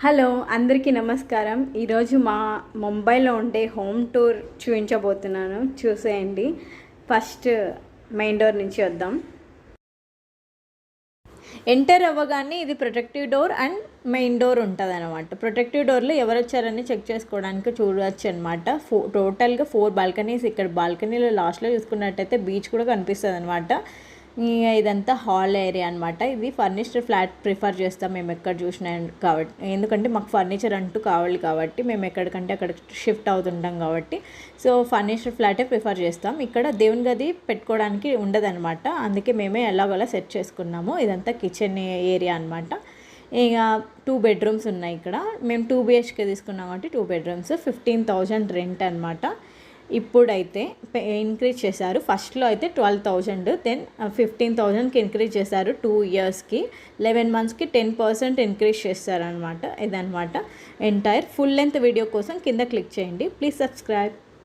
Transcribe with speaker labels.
Speaker 1: Hello అందరికీ నమస్కారం. ఈరోజు మా ముంబైలో ఉండే హోమ్ టూర్ చూపించబోతున్నాను, చూసేయండి. ఫస్ట్ మెయిన్ డోర్ నుంచి వద్దాం. ఎంటర్ అవ్వగానే ఇది protective door and main door ఉంటుంది అనమాట. ప్రొటెక్టివ్ డోర్లో ఎవరు వచ్చారని చెక్ చేసుకోవడానికి చూడవచ్చు అనమాట. టోటల్గా 4 బాల్కనీస్. ఇక్కడ బాల్కనీలో లాస్ట్లో చూసుకున్నట్టయితే బీచ్ కూడా కనిపిస్తుంది అనమాట. ఇదంతా హాల్ ఏరియా అనమాట. ఇది ఫర్నిష్డ్ ఫ్లాట్ ప్రిఫర్ చేస్తాం మేము ఎక్కడ చూసినా కాబట్టి, ఎందుకంటే మాకు ఫర్నిచర్ అంటూ కావాలి కాబట్టి మేము ఎక్కడికంటే అక్కడ షిఫ్ట్ అవుతుంటాం కాబట్టి సో ఫర్నిష్డ్ ఫ్లాటే ప్రిఫర్ చేస్తాం. ఇక్కడ దేవుని గది పెట్టుకోవడానికి ఉండదన్నమాట, అందుకే మేమే ఎలాగోలా సెట్ చేసుకున్నాము. ఇదంతా కిచెన్ ఏరియా అనమాట. ఇక 2 బెడ్రూమ్స్ ఉన్నాయి ఇక్కడ. మేము 2 BHK తీసుకున్నాం కాబట్టి 2 బెడ్రూమ్స్, 15,000 రెంట్ అనమాట. ఇప్పుడైతే ఇంక్రీజ్ చేశారు. ఫస్ట్లో అయితే 12,000, దెన్ 15,000కి ఇంక్రీజ్ చేశారు. 2 ఇయర్స్కి 11 మంత్స్కి 10% ఇంక్రీజ్ చేస్తారనమాట. ఇదనమాట ఎంటైర్. ఫుల్ లెంత్ వీడియో కోసం కింద క్లిక్ చేయండి. Please subscribe.